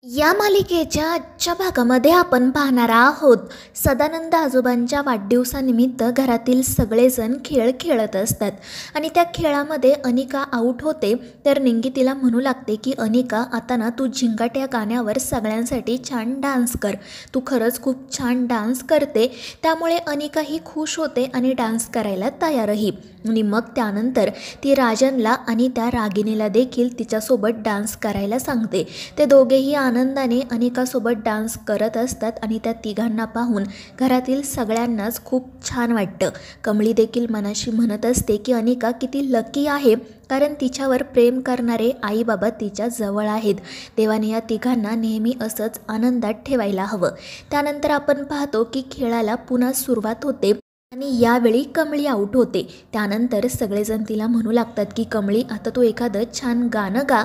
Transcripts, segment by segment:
या मालिकेच्या आजच्या भागामध्ये आपण पाहणार आहोत सदानंद आजोबांच्या वाढदिवसानिमित्त घरातील सगळेजण खेळ खेळत असतात आणि त्या खेळामध्ये अनिका आऊट होते तर निंगी तिला म्हणू लागते की अनिका आता ना तू झिंगाट या गाण्यावर सगळ्यांसाठी छान डान्स कर, तू खरंच खूप छान डान्स करते। त्यामुळे अनिका ही खुश होते आणि डान्स करायला तयारही। आणि मग त्यानंतर ती राजनला आणि त्या रागिणीला देखील तिच्यासोबत डान्स करायला सांगते। ते दोघेही आनंदाने अनिकासोबत डान्स करत असतात आणि त्या तिघांना पाहून घरातील सगळ्यांनाच खूप छान वाटतं। कमळी देखील मनाशी म्हणत असते की अनिका किती लकी आहे, कारण तिच्यावर प्रेम करणारे आई बाबा तिच्या जवळ आहेत। देवाने या तिघांना नेहमी असंच आनंदात ठेवायला हवं। त्यानंतर आपण पाहतो की खेळाला पुन्हा सुरुवात होते आणि यावेळी कमळी आऊट होते। त्यानंतर सगळेजण तिला म्हणू लागतात की कमळी आता तू एखादं छान गाणं गा।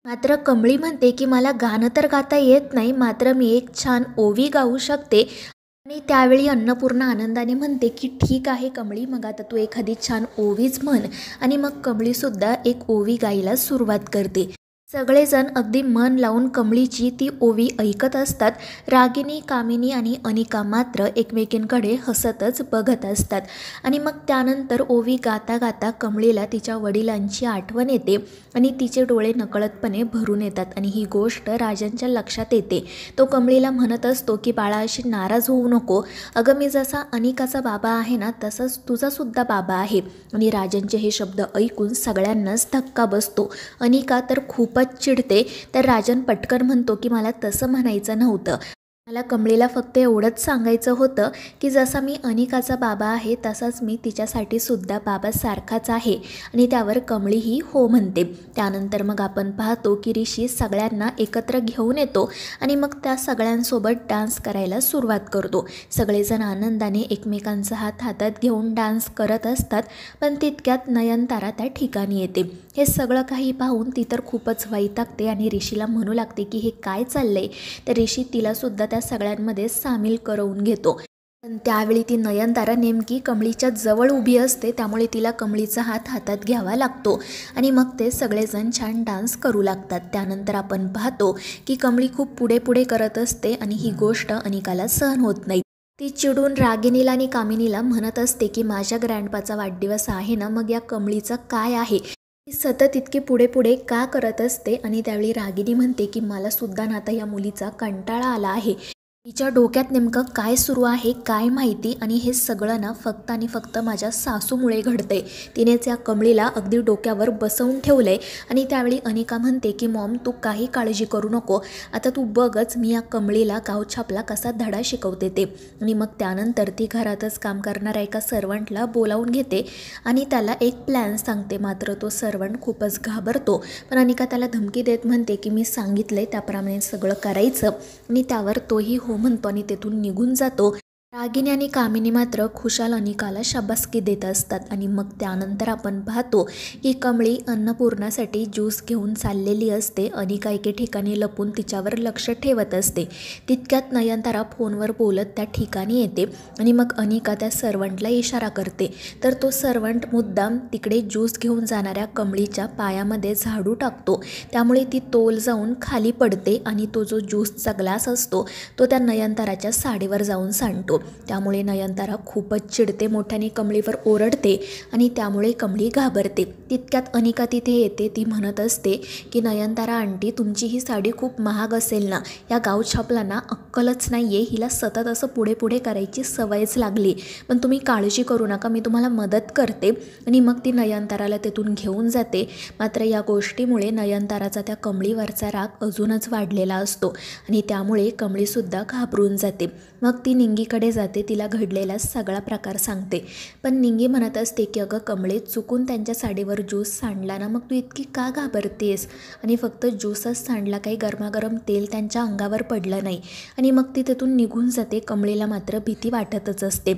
मात्र कमळी म्हणते की मला गाणं तर गाता येत नाही, मात्र मी एक छान ओवी गाऊ शकते। आणि त्यावेळी अन्नपूर्णा आनंदाने म्हणते की ठीक आहे कमळी, मग आता तू एखादी छान ओवीच म्हण। आणि मग कमळीसुद्धा एक ओवी गायला सुरुवात करते। सगळेजण अगदी मन लावून कमळीची ती ओवी ऐकत असतात। रागिनी, कामिनी आणि अनिका मात्र एकमेकींकडे हसतच बघत असतात। आणि मग त्यानंतर ओवी गाता गाता कमळीला तिच्या वडिलांची आठवण येते आणि तिचे डोळे नकळतपणे भरून येतात आणि ही गोष्ट राजांच्या लक्षात येते। तो कमळीला म्हणत असतो की बाळा अशी नाराज होऊ नको, अगं मी जसा अनिकाचा बाबा आहे ना तसाच तुझासुद्धा बाबा आहे। आणि राजांचे हे शब्द ऐकून सगळ्यांनाच धक्का बसतो। अनिका तर खूपच चिडते, तर राजन पटकन म्हणतो की मला तसं म्हणायचं नव्हतं, मला कमळीला फक्त एवढंच सांगायचं होतं की जसा मी अनिकाचा बाबा आहे तसाच मी तिच्यासाठी सुद्धा बाबासारखाच आहे। आणि त्यावर कमळीही हो म्हणते। त्यानंतर मग आपण पाहतो की ऋषी सगळ्यांना एकत्र घेऊन येतो आणि मग त्या सगळ्यांसोबत डान्स करायला सुरुवात करतो। सगळेजण आनंदाने एकमेकांचा हात हातात घेऊन डान्स करत असतात, पण तितक्यात नयनतारा त्या ठिकाणी येते। हे सगळं काही पाहून ती तर खूपच वैतागते आणि ऋषीला म्हणू लागते की हे काय चाललंय। तर ऋषी तिलासुद्धा त्या सगळ्यांमध्ये सामील करून घेतो, पण त्यावेळी ती नयनतारा नेमकी कमळीच्या जवळ उभी असते, त्यामुळे तिला कमळीचा हात हातात घ्यावा लागतो आणि मग ते सगळेजण छान डान्स करू लागतात। त्यानंतर आपण पाहतो की कमळी खूप पुढे पुढे करत असते आणि ही गोष्ट अनिकाला सहन होत नाही। ती चिडून रागिणीला आणि कामिनीला म्हणत असते की माझ्या ग्रँडपाचा वाढदिवस आहे ना, मग या कमळीचं काय आहे, ती सतत इतकी पुढे पुढे का करत असते। आणि त्यावेळी रागिणी म्हणते की मला सुद्धा ना आता या मुलीचा कंटाळा आला आहे, तिच्या डोक्यात नेमकं काय सुरू आहे काय माहिती, आणि हे सगळं ना फक्त आणि फक्त माझ्या सासूमुळे घडतंय, तिनेच या कमळीला अगदी डोक्यावर बसवून ठेवलंय। आणि त्यावेळी अनिका म्हणते की मॉम तू काही काळजी करू नको, आता तू बघच मी या कमळीला गावछापला कसा धडा शिकवते ते। आणि मग त्यानंतर ती घरातच काम करणाऱ्या एका सर्वंटला बोलावून घेते आणि त्याला एक प्लॅन सांगते। मात्र तो सर्वंट खूपच घाबरतो, पण अनिका त्याला धमकी देत म्हणते की मी सांगितलंय त्याप्रमाणे सगळं करायचं, आणि त्यावर तोही हो म्हणतो आणि तेथून निघून जातो। रागिनी आणि कामिनी मात्र खुशाल अनिकाला शाबासकी देत असतात। आणि मग त्यानंतर आपण पाहतो की कमळी अन्नपूर्णासाठी ज्यूस घेऊन चाललेली असते। अनिका एके ठिकाणी लपून तिच्यावर लक्ष ठेवत असते। तितक्यात नयनतारा फोनवर बोलत त्या ठिकाणी येते आणि मग अनिका त्या सर्वंटला इशारा करते, तर तो सर्वंट मुद्दाम तिकडे ज्यूस घेऊन जाणाऱ्या कमळीच्या पायामध्ये झाडू टाकतो, त्यामुळे ती तोल जाऊन खाली पडते आणि तो जो ज्यूसचा ग्लास असतो तो त्या नयनताराच्या साडीवर जाऊन सांडतो। त्यामुळे नयनतारा खूपच चिडते, मोठ्याने कमळीवर ओरडते आणि त्यामुळे कमळी घाबरते। तितक्यात अनिका तिथे येते, ती म्हणत असते की नयनतारा आंटी तुमची ही साडी खूप महाग असेल ना, या गावछापला अक्कलच नाही आहे, हिला सतत असं पुढे पुढे करायची सवयच लागली, पण तुम्ही काळजी करू नका मी तुम्हाला मदत करते। आणि मग ती नयनताराला तेथून घेऊन जाते। मात्र या गोष्टीमुळे नयनताराचा त्या कमळीवरचा राग अजूनच वाढलेला असतो आणि त्यामुळे कमळीसुद्धा घाबरून जाते। मग ती निंगीकडे जाते, तिला घडलेला सगळा प्रकार सांगते, पण निंगी म्हणत असते की अगं कमळे चुकून त्यांच्या साडीवर ज्यूस सांडला ना, मग तू इतकी का घाबरतेस, आणि फक्त ज्यूसच सांडला, काही गरमागरम तेल त्यांच्या अंगावर पडलं नाही। आणि मग ती तिथून निघून जाते। कमळीला मात्र भीती वाटतच असते,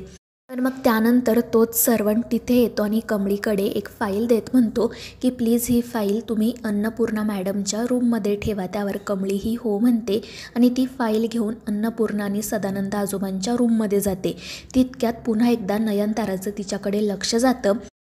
पण मग त्यानंतर तोच सर्वंट तिथे येतो आणि कमळीकडे एक फाईल देत म्हणतो की प्लीज ही फाईल तुम्ही अन्नपूर्णा मॅडमच्या रूममध्ये ठेवा। त्यावर कमळी ही हो म्हणते आणि ती फाईल घेऊन अन्नपूर्णा आणि सदानंद आजोबांच्या रूममध्ये जाते। तितक्यात पुन्हा एकदा नयनताराचं तिच्याकडे लक्ष जातं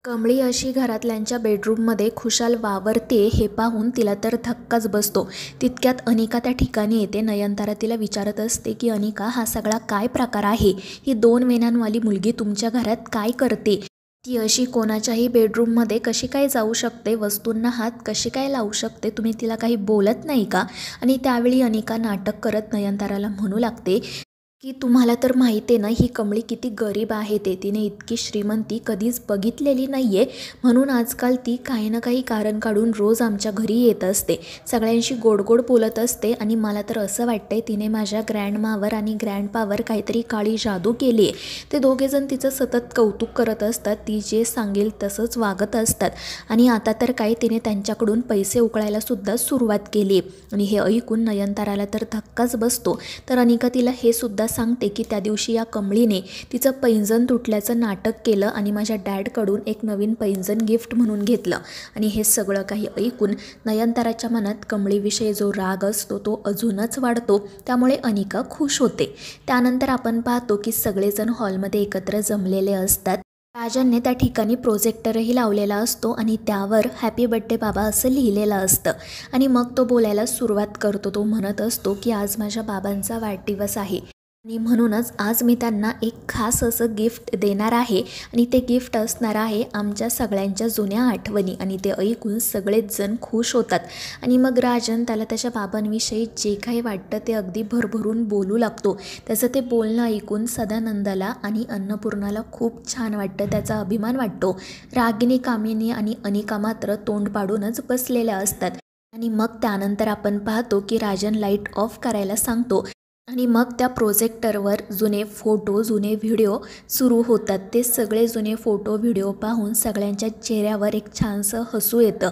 कमळी अशी घरातल्यांच्या बेडरूममध्ये खुशाल वावरते हे पाहून तिला तर धक्काच बसतो. तितक्यात अनिका त्या ठिकाणी येते. नयनतारा तिला विचारत असते की अनिका, हा सगळा काय प्रकार आहे? ही 2 वेण्यांवाली मुलगी तुमच्या घरात काय करते? ती अशी कोणाच्याही बेडरूममध्ये कशी काय जाऊ शकते? वस्तूंना हात कशी काय लावू शकते? तुम्ही तिला काही बोलत नाही का? आणि त्यावेळी अनिका नाटक करत नयनताराला म्हणू लागते की तुम्हाला तर माहिती आहे ना, ही कमळी किती गरीब आहे ते. तिने इतकी श्रीमंती कधीच बघितलेली नाही आहे. म्हणून आजकाल ती काही ना काही कारण काढून रोज आमच्या घरी येत असते. सगळ्यांशी गोड बोलत असते आणि मला तर असं वाटतंय तिने माझ्या ग्रँडमावर आणि ग्रँडपावर काहीतरी काळी जादू केली आहे. ते दोघेजण तिचं सतत कौतुक करत असतात. ती जे सांगेल तसंच वागत असतात आणि आता तर काय तिने त्यांच्याकडून पैसे उकळायला सुद्धा सुरुवात केली आहे. आणि हे ऐकून नयनताराला तर धक्काच बसतो. तर अनिका तिला हे सुद्धा सांगते की त्या दिवशी या कमळीने तिचं पैंजण तुटल्याचं नाटक केलं आणि माझ्या डॅडकडून एक नवीन पैंजण गिफ्ट म्हणून घेतलं. आणि हे सगळं काही ऐकून नयनताराच्या मनात कमळीविषयी जो राग असतो तो अजूनच वाढतो. त्यामुळे अनिका खुश होते. त्यानंतर आपण पाहतो की सगळेजण हॉलमध्ये एकत्र जमलेले असतात. राजनने त्या ठिकाणी प्रोजेक्टरही लावलेला असतो आणि त्यावर हॅपी बर्थडे बाबा असं लिहिलेलं असतं. आणि मग तो बोलायला सुरुवात करतो. तो म्हणत असतो की आज माझ्या बाबांचा वाढदिवस आहे आणि म्हणूनच आज मी त्यांना एक खास असं गिफ्ट देणार आहे आणि ते गिफ्ट असणार आहे आमच्या सगळ्यांच्या जुन्या आठवणी. आणि ते ऐकून सगळेच जण खुश होतात. आणि मग राजन त्याला त्याच्या बाबांविषयी जे काही वाटतं ते अगदी भरभरून बोलू लागतो. त्याचं ते बोलणं ऐकून सदानंदाला आणि अन्नपूर्णाला खूप छान वाटतं. त्याचा अभिमान वाटतो. रागिनी, कामिनी आणि अनिका मात्र तोंड पाडूनच बसलेल्या असतात. आणि मग त्यानंतर आपण पाहतो की राजन लाईट ऑफ करायला सांगतो आणि मग त्या प्रोजेक्टरवर जुने फोटो, जुने व्हिडिओ सुरू होतात. ते सगळे जुने फोटो व्हिडिओ पाहून सगळ्यांच्या चेहऱ्यावर एक छानसं हसू येतं.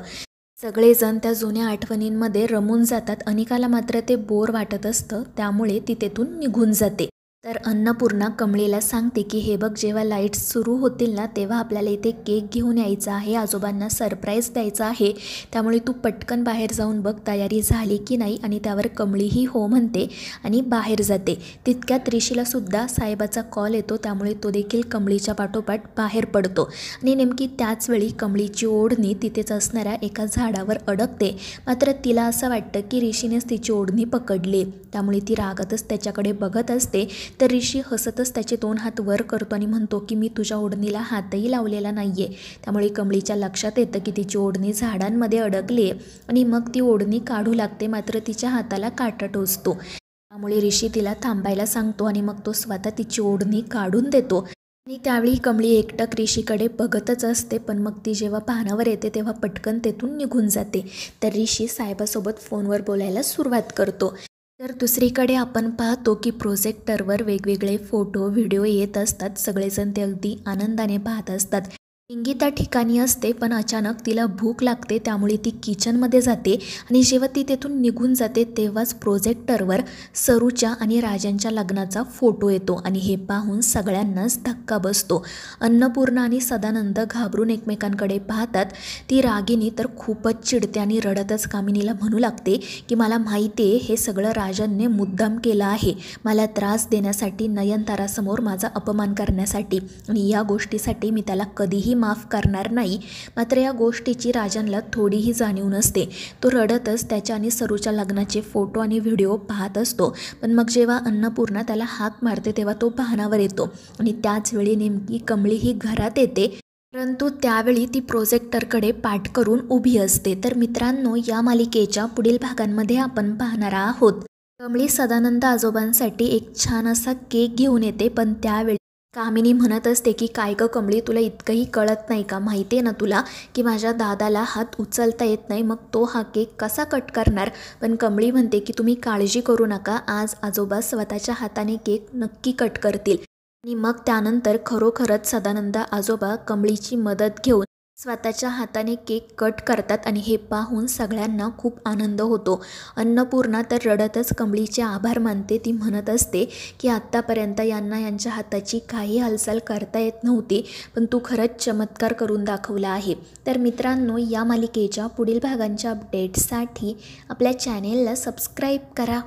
सगळेजण त्या जुन्या आठवणींमध्ये रमून जातात. अनिकाला मात्र ते बोर वाटत असतं. त्यामुळे ती तेथून निघून जाते. तर अन्नपूर्णा कमळीला सांगते की हे बघ, जेव्हा लाईट्स सुरू होतील ना तेव्हा आपल्याला इथे केक घेऊन यायचा आहे. आजोबांना सरप्राईज द्यायचा आहे. त्यामुळे तू पटकन बाहेर जाऊन बघ तयारी झाली की नाही. आणि त्यावर कमळीही हो म्हणते आणि बाहेर जाते. तितक्यात ऋषीला सुद्धा साहेबाचा कॉल येतो. त्यामुळे तो देखील कमळीच्या पाठोपाठ बाहेर पडतो. आणि नेमकी त्याच वेळी कमळीची ओढणी तिथेच असणाऱ्या एका झाडावर अडकते. मात्र तिला असं वाटतं की ऋषीनेच तिची ओढणी पकडली. त्यामुळे ती रागातच त्याच्याकडे बघत असते. तर ऋषी हसतच त्याचे 2 हात वर करतो आणि म्हणतो की मी तुझ्या ओढणीला हातही लावलेला नाही आहे. त्यामुळे कमळीच्या लक्षात येतं की तिची ओढणी झाडांमध्ये अडकली आहे आणि मग ती ओढणी काढू लागते. मात्र तिच्या हाताला काटा टोचतो. त्यामुळे ऋषी तिला थांबायला सांगतो आणि मग तो स्वतः तिची ओढणी काढून देतो. आणि त्यावेळी कमळी एकटक ऋषीकडे बघतच असते. पण मग ती जेव्हा पाहण्यावर येते तेव्हा पटकन तेथून निघून जाते. तर ऋषी साहेबासोबत फोनवर बोलायला सुरुवात करतो. तर दुसरीकडे आपण पाहतो की प्रोजेक्टरवर वेगवेगळे फोटो, व्हिडिओ येत असतात. सगळेजण ते अगदी आनंदाने पाहत असतात. पिंकी त्या ठिकाणी असते पण अचानक तिला भूक लागते. त्यामुळे ती किचनमध्ये जाते आणि जेव्हा ती तेथून निघून जाते तेव्हाच प्रोजेक्टरवर सरूच्या आणि राजांच्या लग्नाचा फोटो येतो. आणि हे पाहून सगळ्यांनाच धक्का बसतो. अन्नपूर्णा आणि सदानंद घाबरून एकमेकांकडे पाहतात. ती रागिनी तर खूपच चिडते आणि रडतच कामिनीला म्हणू लागते की मला माहिती आहे हे सगळं राजनने मुद्दाम केलं आहे. मला त्रास देण्यासाठी, नयनतारासमोर माझा अपमान करण्यासाठी. आणि या गोष्टीसाठी मी त्याला कधीही माफ करणार नाही. मात्र या गोष्टीची राजनला थोडीही जाणीव नसते. तो रडतच त्याच्या आणि सरूच्या लग्नाचे फोटो आणि व्हिडिओ पाहत असतो. पण मग जेव्हा अन्नपूर्णा त्याला हाक मारते तेव्हा तो भानावर येतो. आणि त्याच वेळी नेमकी कमळी ही घरात येते. परंतु त्यावेळी ती प्रोजेक्टरकडे पाठ करून उभी असते. तर मित्रांनो, या मालिकेच्या पुढील भागांमध्ये आपण पाहणार आहोत कमळी सदानंद आजोबांसाठी एक छान असा केक घेऊन येते. पण त्यावेळी कामिनी म्हणत असते की काय गं कमळी, तुला इतकंही कळत नाही का? माहिती आहे ना तुला की माझ्या दादाला हात उचलता येत नाही, मग तो हा केक कसा कट करणार? पण कमळी म्हणते की तुम्ही काळजी करू नका, आज आजोबा स्वतःच्या हाताने केक नक्की कट करतील. आणि मग त्यानंतर खरोखरच सदानंद आजोबा कमळीची मदत घेऊन स्वतःच्या हाताने केक कट करतात. आणि हे पाहून सगळ्यांना खूप आनंद होतो. अन्नपूर्णा तर रडतच कमळीचे आभार मानते. ती म्हणत असते की आत्तापर्यंत यांना यांच्या हाताची काही हालचाल करता येत नव्हती, पण तू खरंच चमत्कार करून दाखवला आहे. तर मित्रांनो, या मालिकेच्या पुढील भागांच्या अपडेट्ससाठी आपल्या चॅनेलला सबस्क्राईब करा.